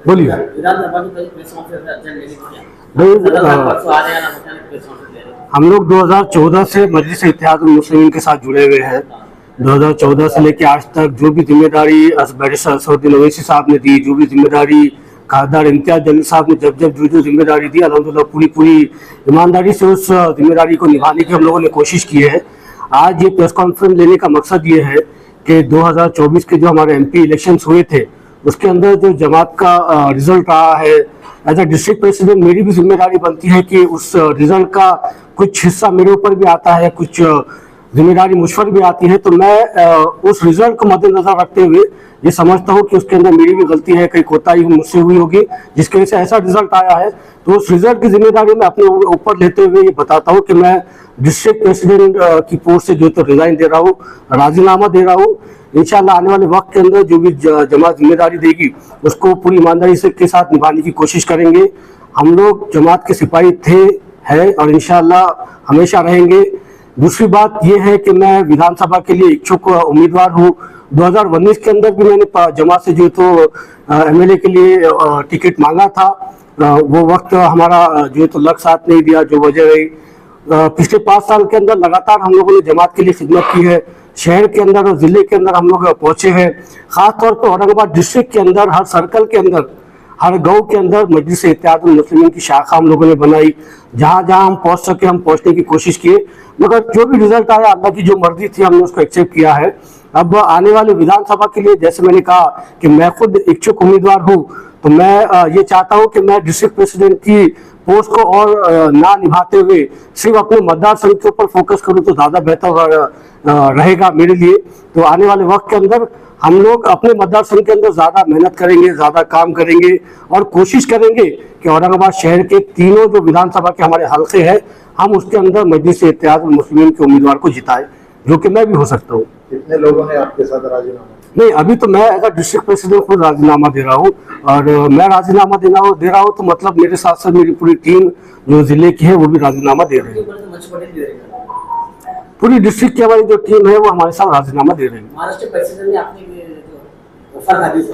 बोलिए हम लोग 2014 से मजलिस इत्तेहादुल मुस्लिमीन के साथ जुड़े हुए हैं। 2014 से लेकर आज तक जो भी जिम्मेदारी बैरिस्टर असदुद्दीन ओवैसी साहब ने दी, जो भी जिम्मेदारी खासदार इम्तियाज जलील साहब ने जब जो जिम्मेदारी दी, अल्हम्दुलिल्लाह पूरी ईमानदारी से उस जिम्मेदारी को निभाने की हम लोगों ने कोशिश की है। आज ये प्रेस कॉन्फ्रेंस लेने का मकसद ये है कि 2024 के जो हमारे MP इलेक्शंस हुए थे उसके अंदर जो जमात का रिजल्ट रहा है, एज अ डिस्ट्रिक्ट प्रेसिडेंट मेरी भी जिम्मेदारी बनती है कि उस रिजल्ट का कुछ हिस्सा मेरे ऊपर भी आता है, कुछ जिम्मेदारी मुझ पर भी आती है। तो मैं उस रिजल्ट को मद्देनजर रखते हुए ये समझता हूँ कि उसके अंदर मेरी भी गलती है, कहीं कोताही मुझसे हुई होगी जिसकी वजह से ऐसा रिजल्ट आया है। तो उस रिजल्ट की जिम्मेदारी मैं अपने ऊपर लेते हुए ये बताता हूँ कि मैं डिस्ट्रिक्ट प्रेसिडेंट की पोस्ट से जो तो रिजाइन दे रहा हूँ, राजीनामा दे रहा हूँ। इंशाल्लाह आने वाले वक्त के अंदर जो भी जमात जिम्मेदारी देगी उसको पूरी ईमानदारी से के साथ निभाने की कोशिश करेंगे। हम लोग जमात के सिपाही थे, हैं और इंशाल्लाह हमेशा रहेंगे। दूसरी बात यह है कि मैं विधानसभा के लिए इच्छुक उम्मीदवार हूँ। 2019 के अंदर भी मैंने जमात से जो तो MLA के लिए टिकट मांगा था, वो वक्त हमारा जो तो लक साथ नहीं दिया, जो वजह रही। पिछले 5 साल के अंदर लगातार हम लोगों ने जमात के लिए खिदमत की है। शहर के अंदर और जिले के अंदर हम लोग पहुंचे हैं। खासतौर पर औरंगाबाद डिस्ट्रिक्ट के अंदर हर सर्कल के अंदर, हर गांव के अंदर मजलिस इत्तेहादुल मुस्लिमीन की शाखा हम लोगों ने बनाई। जहां जहां हम पहुंच सके हम पहुंचने की कोशिश किए, मगर जो भी रिजल्ट आया अल्लाह की जो मर्जी थी हमने उसको एक्सेप्ट किया है। अब आने वाले विधानसभा के लिए जैसे मैंने कहा कि मैं खुद इच्छुक उम्मीदवार हूँ, तो मैं ये चाहता हूँ कि मैं डिस्ट्रिक्ट प्रेसिडेंट की पोस्ट को और ना निभाते हुए सिर्फ अपने मतदार संघ के ऊपर फोकस करूँ तो ज़्यादा बेहतर रहेगा मेरे लिए। तो आने वाले वक्त के अंदर हम लोग अपने मतदार संघ के अंदर ज़्यादा मेहनत करेंगे, ज़्यादा काम करेंगे और कोशिश करेंगे कि औरंगाबाद शहर के तीनों जो विधानसभा के हमारे हल्के हैं हम उसके अंदर मजलिस इत्तेहादुल मुस्लिमीन के उम्मीदवार को जिताएं, जो कि मैं भी हो सकता हूँ। कितने लोगों ने आपके साथ राजीनामा? नहीं, अभी तो मैं एज डिस्ट्रिक्ट प्रेसिडेंट खुद राजीनामा दे रहा हूँ, और मैं राजीनामा दे रहा हूँ तो मतलब मेरे साथ साथ मेरी पूरी टीम जो जिले की है वो भी राजीनामा दे रही है। पूरी डिस्ट्रिक्ट की हमारी जो टीम है वो हमारे साथ राजीनामा दे रही है। महाराष्ट्र प्रेसिडेंट ने अपनी वफादारी से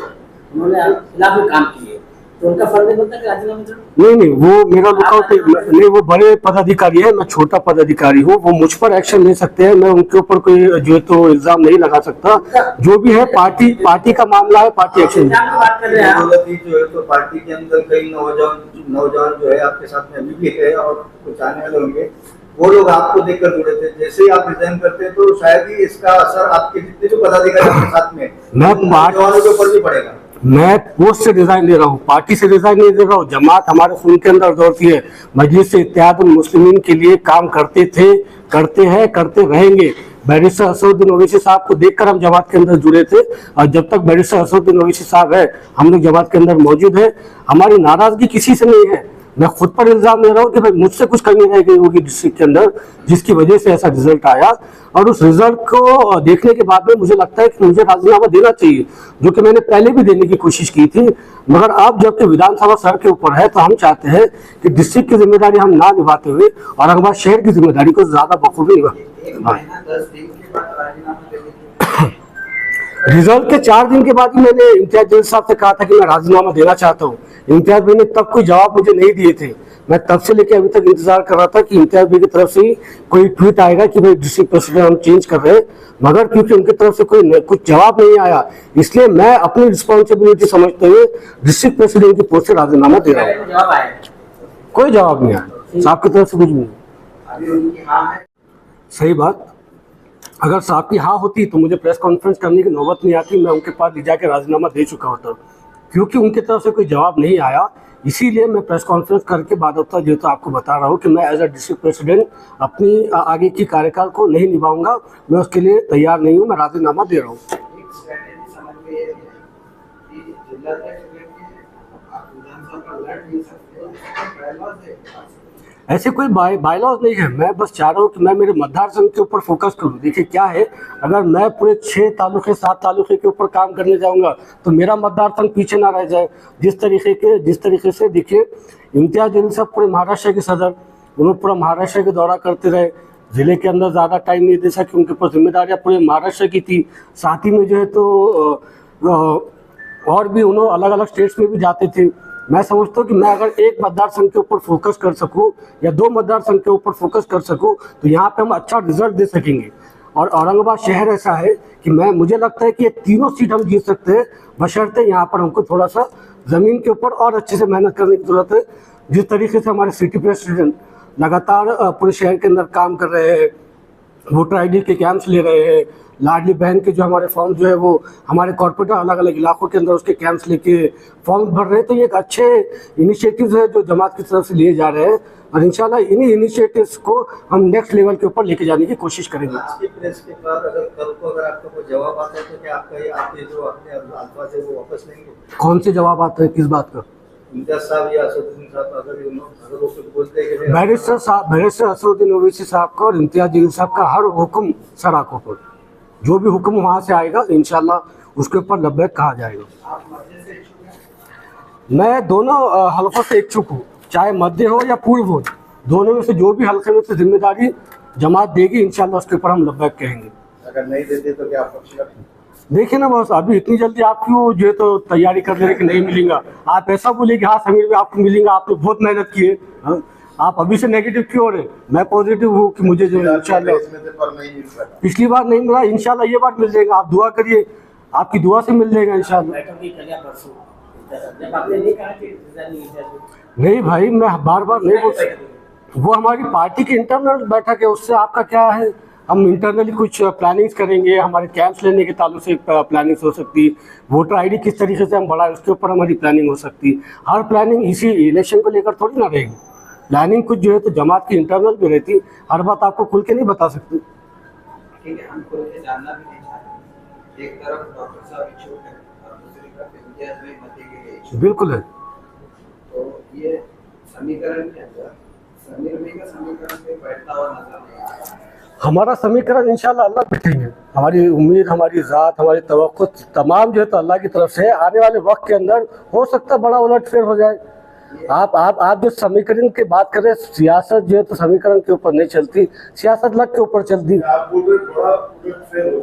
उन्होंने खिलाफ में काम किए, तो उनका फर्ज नहीं बनता कि राजीनामा दो? नहीं, वो मेरा लुकआउट नहीं, वो बड़े पदाधिकारी है, मैं छोटा पदाधिकारी हूँ। वो मुझ पर एक्शन ले सकते हैं, मैं उनके ऊपर कोई जो है तो इल्जाम नहीं लगा सकता। जो भी है पार्टी का मामला है, पार्टी एक्शन बात कर रहे हैं। जो है तो पार्टी के अंदर कई नौजवान जो है आपके साथ में अभी भी है और कुछ आने वाले होंगे, वो लोग आपको देखकर जुड़े थे। जैसे ही आप रिजाइन करते हैं तो शायद ही इसका असर आपके जितने जो पदाधिकारी के साथ में नौजवानों के ऊपर भी पड़ेगा। मैं पोस्ट से रिजाइन दे रहा हूँ, पार्टी से रिजाइन नहीं दे रहा हूँ। जमात हमारे खून के अंदर दौड़ती है। मजलिस इत्तेहादुल मुस्लिमीन के लिए काम करते थे, करते हैं, करते रहेंगे। बैरिस्टर असदुद्दीन ओवैसी साहब को देखकर हम जमात के अंदर जुड़े थे, और जब तक बैरिस्टर असदुद्दीन ओवैसी साहब है हम लोग जमात के अंदर मौजूद है। हमारी नाराजगी किसी से नहीं है। मैं खुद पर इल्जाम दे रहा हूँ कि भाई मुझसे कुछ कमी रह गई होगी डिस्ट्रिक्ट के अंदर, जिसकी वजह से ऐसा रिजल्ट आया। और उस रिजल्ट को देखने के बाद में मुझे लगता है कि मुझे राजीनामा देना चाहिए, जो कि मैंने पहले भी देने की कोशिश की थी। मगर अब जबकि विधानसभा सर के ऊपर है तो हम चाहते हैं कि डिस्ट्रिक्ट की जिम्मेदारी हम ना निभाते हुए औरंगाबाद शहर की जिम्मेदारी को ज्यादा बखूबी निभा। रिजल्ट के 4 दिन के बाद ही मैंने इम्तियाज जलील साहब से कहा था कि मैं राजीनामा देना चाहता हूँ। इम्तियाज भाई ने तब कोई जवाब मुझे नहीं दिए थे। मैं तब से लेकर अभी तक इंतजार कर रहा था कि इम्तियाज भाई की तरफ से कोई ट्वीट आएगा कि भाई डिस्ट्रिक्ट प्रेसिडेंट हम चेंज कर रहे हैं, मगर क्योंकि उनकी तरफ से कुछ जवाब नहीं आया, इसलिए मैं अपनी रिस्पॉन्सिबिलिटी समझते हुए डिस्ट्रिक्ट प्रेसिडेंट की पोस्ट से राजीनामा दे रहा हूँ। कोई जवाब नहीं आया साहब की तरफ से, कुछ नहीं। सही बात, अगर साहब की हाँ होती तो मुझे प्रेस कॉन्फ्रेंस करने की नौबत नहीं आती, मैं उनके पास ले जाकर राजीनामा दे चुका होता। क्योंकि उनकी तरफ से कोई जवाब नहीं आया, इसीलिए मैं प्रेस कॉन्फ्रेंस करके बाद होता जो तो आपको बता रहा हूँ कि मैं एज अ डिस्ट्रिक्ट प्रेसिडेंट अपनी आगे की कार्यकाल को नहीं निभाऊंगा, मैं उसके लिए तैयार नहीं हूँ, मैं राजीनामा दे रहा हूँ। ऐसे कोई बायलॉज नहीं है। मैं बस चाह रहा हूँ कि मैं मेरे मतदार संघ के ऊपर फोकस करूँ। देखिए क्या है, अगर मैं पूरे 6 तालुके 7 तालुके के ऊपर काम करने जाऊँगा तो मेरा मतदार संघ पीछे ना रह जाए। जिस तरीके से देखिए इम्तियाज जलील साहब पूरे महाराष्ट्र के सदर, उन्होंने पूरा महाराष्ट्र के दौरा करते रहे। जिले के अंदर ज़्यादा टाइम नहीं दे सके, उनके ऊपर जिम्मेदारियाँ पूरे महाराष्ट्र की थी। साथ ही में जो है तो और भी उन्होंने अलग अलग स्टेट्स में भी जाते थे। मैं समझता हूँ कि मैं अगर एक मतदार संघ के ऊपर फोकस कर सकूँ या 2 मतदार संघ के ऊपर फोकस कर सकूँ तो यहाँ पे हम अच्छा रिजल्ट दे सकेंगे। और औरंगाबाद शहर ऐसा है कि मुझे लगता है कि ये तीनों सीट हम जीत सकते हैं, बशर्ते यहाँ पर हमको थोड़ा सा ज़मीन के ऊपर और अच्छे से मेहनत करने की ज़रूरत है। जिस तरीके से हमारे सिटी प्रेसिडेंट लगातार पूरे शहर के अंदर काम कर रहे हैं, वोटर आईडी के कैंप्स ले रहे हैं, लाडली बहन के जो हमारे फॉर्म जो है वो हमारे कॉर्पोरेट अलग अलग इलाकों के अंदर उसके कैंप्स लेके फॉर्म भर रहे हैं, तो ये एक अच्छे इनिशिएटिव्स है जो जमात की तरफ से लिए जा रहे हैं। और इंशाल्लाह इन्हीं इनिशिएटिव्स को हम नेक्स्ट लेवल के ऊपर लेके जाने की कोशिश करेंगे। आज की प्रेस के बाद अगर कल को अगर आपको कोई जवाब आता है तो क्या आपके जो अपने अल्फाज है वो वापस लेंगे? कौन से जवाब आता है, किस बात का? इम्तियाज साहब या असदुद्दीन साहब अगर वो कुछ बोलते हैं कि बैरिस्टर असदुद्दीन ओवैसी साहब का और इम्तियाज जलील साहब का हर हुक्म सर आंखों पर, जो भी हुक्म वहाँ से आएगा इंशाल्लाह उसके ऊपर लब्बैक कहा जाएगा। मैं दोनों हल्कों से इच्छुक हूँ, चाहे मध्य हो या पूर्व हो, दोनों में से जो भी हल्के में से जिम्मेदारी जमात देगी इंशाल्लाह उसके ऊपर हम लब्बैक कहेंगे। अगर नहीं देते तो क्या आप पक्ष? देखिए ना बॉस, अभी इतनी जल्दी आप क्यों जो है तो तैयारी कर ले रहे कि नहीं मिलेगा। आप ऐसा बोले कि हाँ समीर भी आपको मिलेगा, आपने बहुत मेहनत की है, हाँ? आप अभी से नेगेटिव क्यों हो रहे? मैं पॉजिटिव हूँ कि मुझे जो इंशाल्लाह पिछली बार नहीं मिला, इंशाल्लाह ये बार मिल जाएगा। आप दुआ करिए, आपकी दुआ से मिल जाएगा इंशाल्लाह। नहीं भाई, मैं बार बार नहीं बोल सकता, वो हमारी पार्टी की इंटरनल बैठक है, उससे आपका क्या है। हम इंटरनली कुछ प्लानिंग्स करेंगे, हमारे कैंप्स लेने के ताल्लुक से प्लानिंग्स हो सकती, वोटर आईडी किस तरीके से हम बढ़ाएं उसके ऊपर हमारी प्लानिंग हो सकती। हर प्लानिंग इसी इलेक्शन को लेकर थोड़ी ना रहेगी, प्लानिंग कुछ जो है तो जमात की इंटरनल भी रहती, हर बात आपको खुल के नहीं बता सकते। ठीक है, हम खुल के जानना भी नहीं चाहते। एक तरफ डॉक्टर साहब इच्छुक है और दूसरी तरफ इम्तियाज में मध्य के लिए इच्छुक। बिल्कुल है। तो ये समीकरण के अंदर समीर भाई का समीकरण पे बैठता हुआ नजर नहीं आ रहा है। हमारा समीकरण इंशाल्लाह अल्लाह बैठेंगे, हमारी उम्मीद, हमारी ज़ात, हमारी तवक्को तमाम जो है तो अल्लाह की तरफ से आने वाले वक्त के अंदर हो सकता है बड़ा उलटफेर हो जाए। आप जो समीकरण की बात कर रहे हैं, सियासत जो है तो समीकरण के ऊपर नहीं चलती, सियासत लग के ऊपर चलती।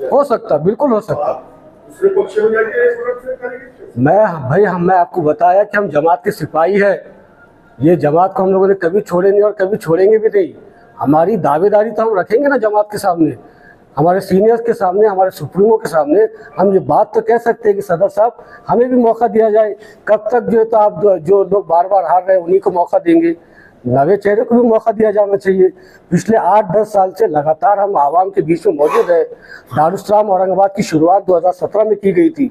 हो सकता, बिल्कुल हो सकता। मैं आपको बताया कि हम जमात के सिपाही है, ये जमात को हम लोगों ने कभी छोड़े नहीं और कभी छोड़ेंगे भी नहीं। हमारी दावेदारी तो हम रखेंगे ना जमात के सामने, हमारे सीनियर्स के सामने, हमारे सुप्रीमो के सामने। हम ये बात तो कह सकते हैं कि सदर साहब हमें भी मौका दिया जाए। कब तक जो है तो आप जो लोग बार बार हार रहे हैं उन्हीं को मौका देंगे, नए चेहरे को भी मौका दिया जाना चाहिए। पिछले 8-10 साल से लगातार हम आवाम के बीच में मौजूद है। दारुस्सलाम औरंगाबाद की शुरुआत 2017 में की गई थी,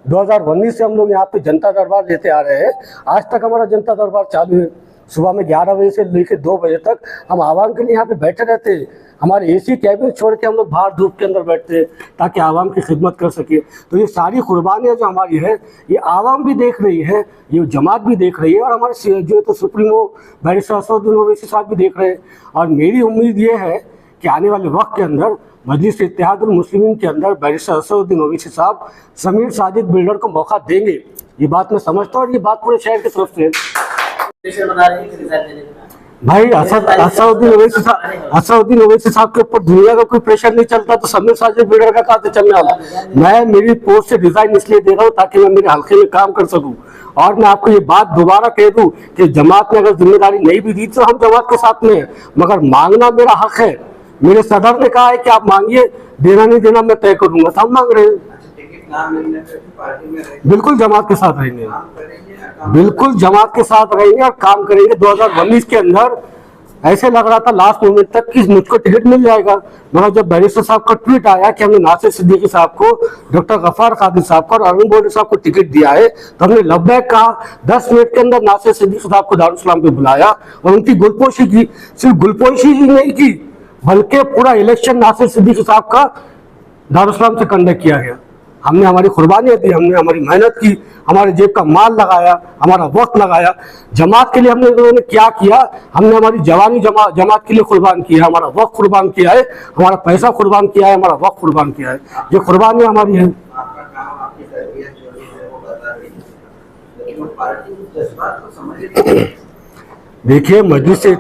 2019 से हम लोग यहाँ पे जनता दरबार लेते आ रहे हैं। आज तक हमारा जनता दरबार चालू है, सुबह में 11 बजे से लेकर 2 बजे तक हम आवाम के लिए यहाँ पे बैठे रहते हैं। हमारे एसी कैबिन छोड़ के हम लोग बाहर धूप के अंदर बैठते हैं ताकि आवाम की खिदमत कर सके। तो ये सारी कुर्बानियाँ जो हमारी है ये आवाम भी देख रही है, ये जमात भी देख रही है और हमारे जो है तो सुप्रीमो बैरिस्टर असदुद्दीन ओवैसी साहब भी देख रहे हैं। और मेरी उम्मीद ये है कि आने वाले वक्त के अंदर मजलिस इत्तेहादुल मुस्लिमीन के अंदर बैरिस्टर असदुद्दीन ओवैसी साहब समीर साजिद बिल्डर को मौका देंगे। ये बात मैं समझता हूँ और ये बात पूरे शहर की तरफ से भाई असदुद्दीन ओवैसी साहब के ऊपर दुनिया का कोई प्रेशर नहीं चलता तो समीर साजिद बिल्डर का कहाँ से चलने वाला। मैं मेरी पोस्ट से डिजाइन इसलिए दे रहा हूँ ताकि मैं मेरे हल्के में काम कर सकूँ। और मैं आपको ये बात दोबारा कह दूं कि जमात ने अगर जिम्मेदारी नहीं भी दी तो हम जमात के साथ में हैं, मगर मांगना मेरा हक है। मेरे सदर ने कहा है कि आप मांगिए, देना नहीं देना मैं तय करूंगा, तो हम मांग रहे हैं। बिल्कुल जमात के साथ रहेंगे, बिल्कुल जमात के साथ रहेंगे और काम करेंगे। 2019 के अंदर ऐसे लग रहा था लास्ट मोमेंट तक कि मुझको टिकट मिल जाएगा, मगर जब बैरिस्टर साहब का ट्वीट आया कि हमने नासिर सिद्दीकी साहब को, डॉक्टर गफ्फार कादिर साहब को और अरुण बोडे साहब को टिकट दिया है, तो हमने लब्बैक कहा। 10 मिनट के अंदर नासिर सिद्दीकी साहब को दारुस्सलाम पे बुलाया और उनकी गुलपोशी की। सिर्फ गुलपोशी ही नहीं की बल्कि पूरा इलेक्शन नासिर सिद्दीकी साहब का दारुस्सलाम से कंडक्ट किया गया। हमने हमारी कुर्बानियाँ दी, हमने हमारी मेहनत की, हमारे जेब का माल लगाया, हमारा वक्त लगाया। जमात के लिए हमने लोगों ने क्या किया, हमने हमारी जवानी जमात के लिए कुर्बान किया, हमारा वक्त कुर्बान किया है, हमारा पैसा कुर्बान किया है, हमारा वक्त कुर्बान किया है। ये कुर्बानियाँ हमारी हैं। देखिए मजलिस से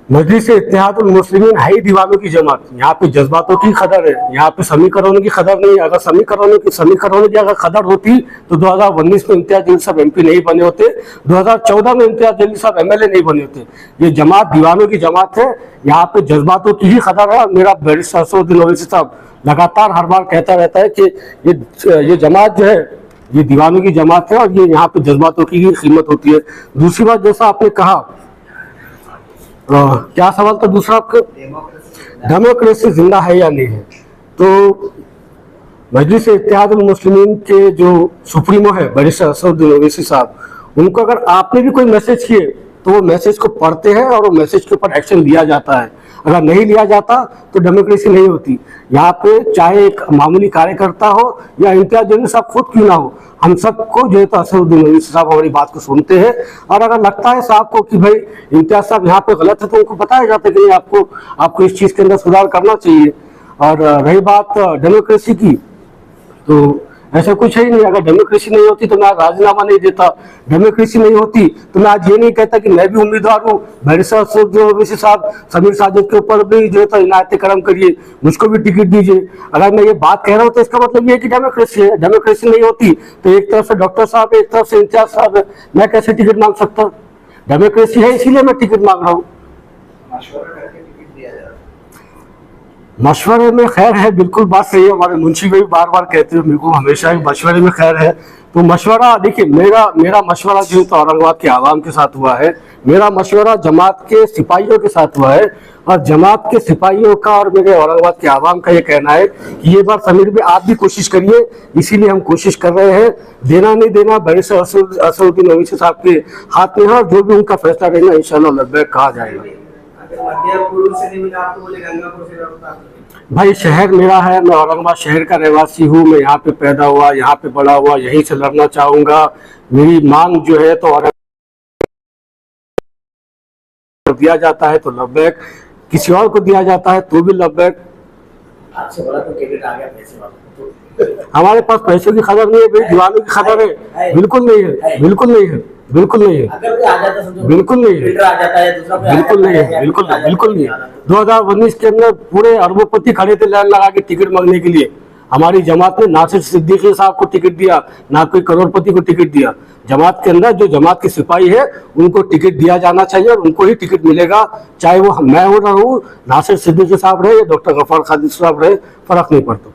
मजलिस इत्तेहादुल मुस्लिमीन है ही दीवानों की जमात। यहाँ पे जज्बातों की खदर है, यहाँ पे समीकरणों की खदर नहीं है। अगर समीकरणों की अगर खदर होती तो 2019 में इम्तियाज जलील साहब MP नहीं बने होते, 2014 में इम्तियाज जलील साहब MLA नहीं बने होते। ये जमात दीवानों की जमात है, यहाँ पे जज्बातों की ही खदर है। मेरा बैरिस्टर असदुद्दीन ओवैसी साहब लगातार हर बार कहता रहता है कि ये जमात जो है ये दीवानों की जमात है और ये यहाँ पे जज्बातों की ही कीमत होती है। दूसरी बात, जैसा आपने कहा, क्या सवाल था दूसरा आपका? डेमोक्रेसी जिंदा है या नहीं है? तो मजलिस इत्तेहादुल मुस्लिमीन के जो सुप्रीमो है बैरिस्टर असदुद्दीन ओवैसी साहब, उनको अगर आपने भी कोई मैसेज किए तो वो मैसेज को पढ़ते हैं और वो मैसेज के ऊपर एक्शन लिया जाता है। अगर नहीं लिया जाता तो डेमोक्रेसी नहीं होती। यहाँ पे चाहे एक मामूली कार्यकर्ता हो या इम्तियाज जलील साहब खुद क्यों ना हो, हम सबको जो है तो असदुद्दीन ओवैसी साहब हमारी बात को सुनते हैं। और अगर लगता है साहब को कि भाई इम्तियाज साहब यहाँ पे गलत है तो उनको बताया जाता है कि नहीं, आपको इस चीज के अंदर सुधार करना चाहिए। और रही बात डेमोक्रेसी की, तो ऐसा कुछ है ही नहीं। अगर डेमोक्रेसी नहीं होती तो मैं आज राजीनामा नहीं देता, डेमोक्रेसी नहीं होती तो मैं आज ये नहीं कहता कि मैं भी उम्मीदवार हूँ। बैरिस्टर असदुद्दीन ओवैसी साहब समीर साजिद के ऊपर भी जो है तो इनायत करम करिए, मुझको भी टिकट दीजिए। अगर मैं ये बात कह रहा हूँ तो इसका मतलब ये है कि डेमोक्रेसी है। डेमोक्रेसी नहीं होती तो एक तरफ से डॉक्टर साहब है, एक तरफ से इम्तियाज साहब है, मैं कैसे टिकट मांग सकता? डेमोक्रेसी है इसीलिए मैं टिकट मांग रहा हूँ। मशवरा करके टिकट दिया जाता है। मशवरे में खैर है, बिल्कुल बात सही है। हमारे मुंशी भाई बार बार कहते हैं मेरे को हमेशा ही मशवरे में खैर है। तो मशवरा देखिए, मेरा मशवरा जो है तो औरंगाबाद के आवाम के साथ हुआ है, मेरा मशवरा जमात के सिपाहियों के साथ हुआ है। और जमात के सिपाहियों का और मेरे औरंगाबाद के आवाम का ये कहना है कि ये बार समीर भी आप भी कोशिश करिए, इसीलिए हम कोशिश कर रहे हैं। देना नहीं देना बैरिस्टर असदुद्दीन ओवैसी साहब के हाथ में है और जो भी उनका फैसला रहेगा इंशाल्लाह लब्बैक कहा जाएगा। भाई शहर मेरा है, मैं औरंगाबाद शहर का रहवासी हूँ, मैं यहाँ पे पैदा हुआ, यहाँ पे बड़ा हुआ, यहीं से लड़ना चाहूंगा। मेरी मांग जो है तो औरंगाबाद दिया जाता है तो लब्बैक, किसी और को दिया जाता है तो भी लब्बैक। आपसे बड़ा तो टिकट आ गया पैसे वाला। हमारे पास पैसों की खबर नहीं है भाई, दीवानों की खबर है। बिल्कुल नहीं है, बिल्कुल नहीं है, बिल्कुल नहीं है, अगर कोई आ जाता समझो, बिल्कुल नहीं है, फिल्टर आ जाता है, दूसरा कोई आ बिल्कुल जाता नहीं है, बिल्कुल बिल्कुल नहीं है। 2019 के अंदर पूरे अरबोपति खड़े थे लाइन लगा के टिकट मांगने के लिए। हमारी जमात ने ना सिर्फ सिद्दीकी साहब को टिकट दिया, ना कोई करोड़पति को टिकट दिया। जमात के अंदर जो जमात के सिपाही है उनको टिकट दिया जाना चाहिए और उनको ही टिकट मिलेगा, चाहे वो मैं हो रहा हूँ, नासिर सिद्दीकी साहब रहे या डॉक्टर गफार खादिर साहब रहे, फर्क नहीं पड़ता।